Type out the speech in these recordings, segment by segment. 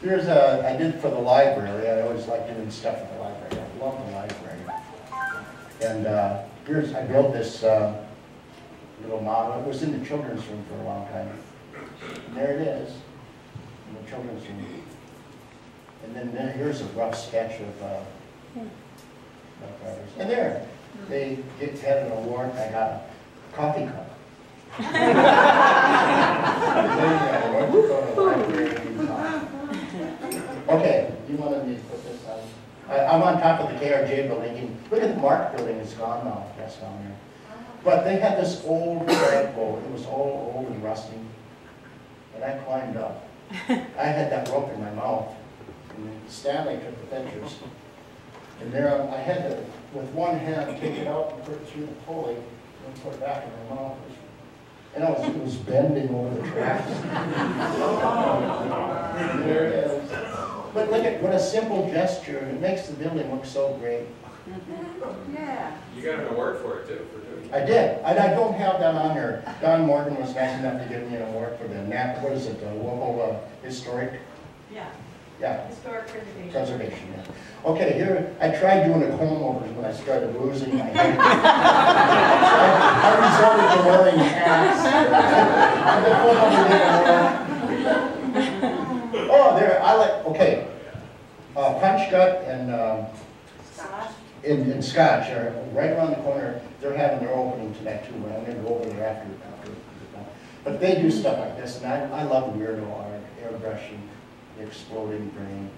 Here's I did for the library. I always like doing stuff for the library. I love the library. And here's, I built this little model. It was in the children's room for a long time. And there it is, in the children's room. And then here's a rough sketch of and there, they had an award. I got a coffee cup. Okay, you wanted me to put this on? I'm on top of the KRJ building. Look at the Mark building, it's gone now. That's down there. But they had this old flagpole. It was all old and rusty. And I climbed up. I had that rope in my mouth. And Stanley took the pictures. And there I had to, with one hand, take it out and put it through the pulley and put it back in my mouth. And it was bending over the tracks. There it is. But look at what a simple gesture. It makes the building look so great. Yeah. You got an award for it too, for doing it. I did. And I don't have that on there. Don Morgan was nice enough to give me an award for the what is it, the local historic? Yeah. Yeah. Historic preservation. Preservation, yeah. Okay, here, I tried doing a comb over when I started losing my hair. I resorted to wearing hats. Oh, there, I like, okay. Punch Gut and in Scotch are right around the corner. They're having their opening tonight too. I'm going to go over there after. But they do stuff like this, and I love weirdo art, airbrushing, the exploding brain.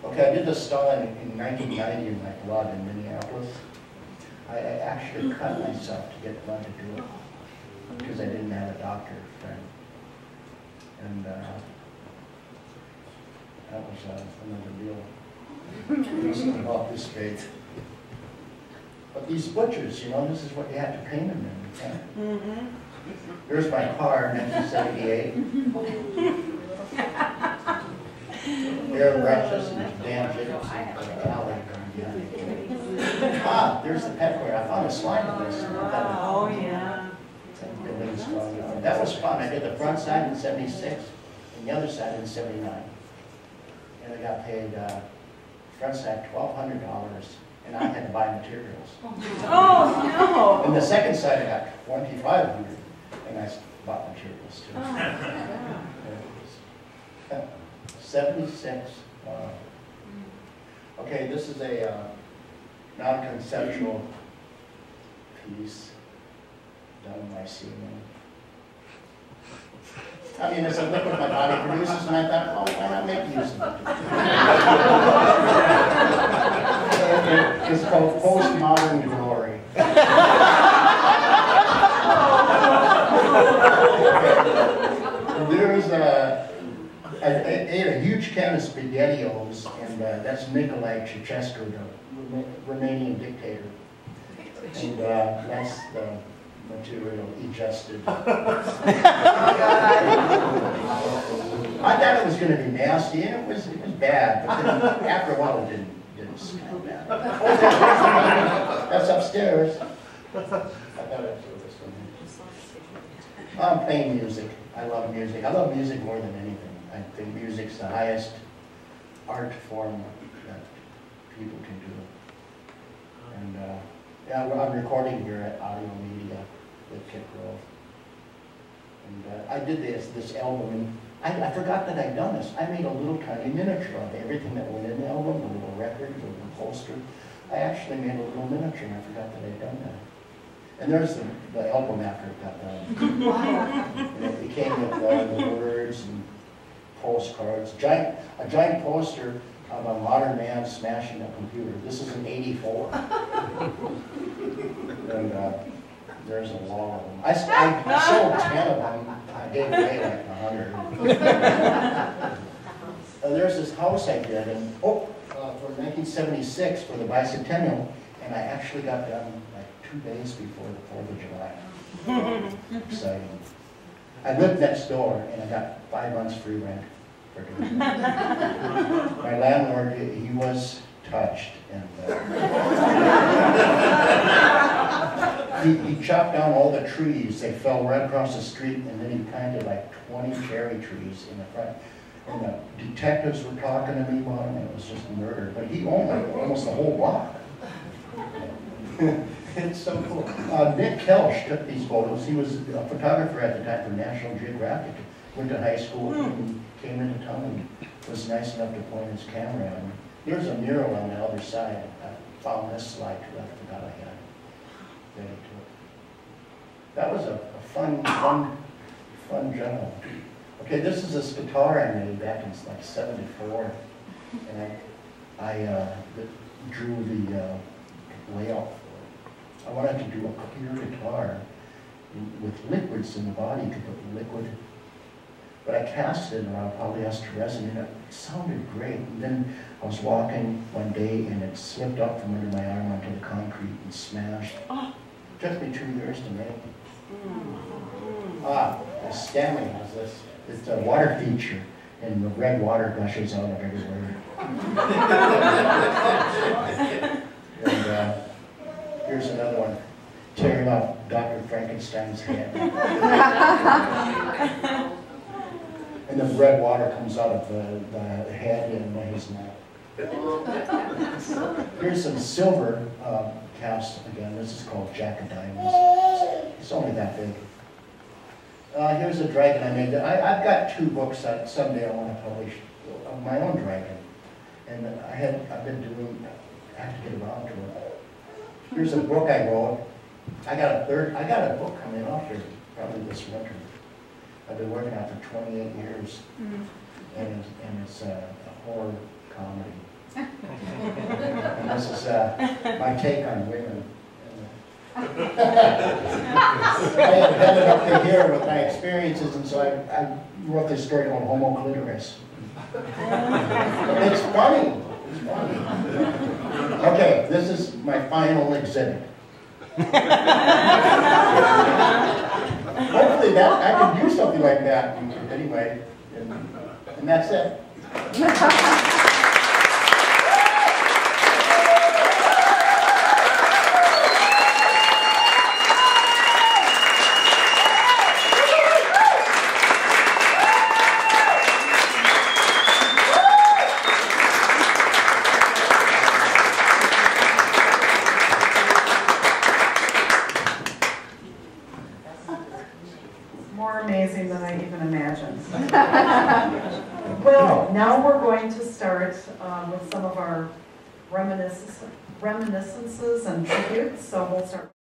Okay, I did this style in 1990 in my blood in Minneapolis. I actually cut myself to get blood to do it because I didn't have a doctor friend. And that was another deal. It wasn't about this big. But these butchers, you know, this is what you have to paint them in. You can't. Here's my car, 1978. Airbrushes and damn jiggles and alley. Ah, there's the petware. I found a slime in this. Oh, yeah. That was fun. I did the front side in 76 and the other side in 79. And I got paid front side $1,200, and I had to buy materials. Oh, no. And the second side I got $2,500, and I bought materials too. Oh, 76. Okay, this is a non-conceptual piece done by ceiling. I mean, it's a liquid my body produces, and I thought, oh, why not make use of it? It's called Postmodern Glory. There's I ate a huge can of SpaghettiOs, and that's Nicolae Ceausescu, the Romanian dictator. And that's the material he adjusted. I thought it was going to be nasty, and it was bad, but then after a while it didn't smell bad. That's upstairs. I thought I'd show this one. I'm playing music. I love music. I love music more than anything. I think music's the highest art form that people can do. And yeah, I'm recording here at Audio Media with Kit Grove. And I did this album, and I forgot that I'd done this. I made a little tiny miniature of everything that went in the album, the little record, the little poster. I actually made a little miniature, and I forgot that I'd done that. And there's the album after it got done. And it came with the words and postcards. A giant poster of a modern man smashing a computer. This is in '84. And there's a wall of them. I sold 10 of them. I gave away like 100. There's this house I did, and for 1976 for the bicentennial, and I actually got done like 2 days before the 4th of July. Exciting. I lived next door, and I got 5 months free rent for doing that. My landlord, he was touched, and he chopped down all the trees. They fell right across the street, and then he planted like 20 cherry trees in the front. And the detectives were talking to me about him, and it was just murder. But he owned like almost the whole block. It's so cool. Nick Kelch took these photos. He was a photographer at the time for National Geographic. Went to high school and came into town and was nice enough to point his camera at me. There's a mural on the other side. I found this slide too. I forgot I had it. Ready to it. That was a fun job. Okay, this is this guitar I made back in like '74, and I drew the layout for it. I wanted to do a clear guitar with liquids in the body. You could put liquid, but I cast it around polyester resin, and it sounded great. And then I was walking one day, and it slipped up from under my arm onto the concrete and smashed. It took me 2 years to make. The stamina is this. It's a water feature, and the red water gushes out of everywhere. And here's another one, tearing off Dr. Frankenstein's head. And the red water comes out of the head and his neck. Here's some silver casts again. This is called Jack of Diamonds. It's only that big. Here's a dragon I made. I've got 2 books that someday I want to publish of my own dragon, and I have to get around to it. Here's a book I wrote. I got a book coming out here probably this winter. I've been working on it for 28 years, and it's a horror comedy. And this is my take on women. I ended up to here with my experiences, and so I wrote this story called Homo Clitoris. It's funny. It's funny. Okay, this is my final exhibit. Hopefully I can do something like that anyway, and that's it. More amazing than I even imagined. Well, now we're going to start with some of our reminiscences and tributes. So we'll start.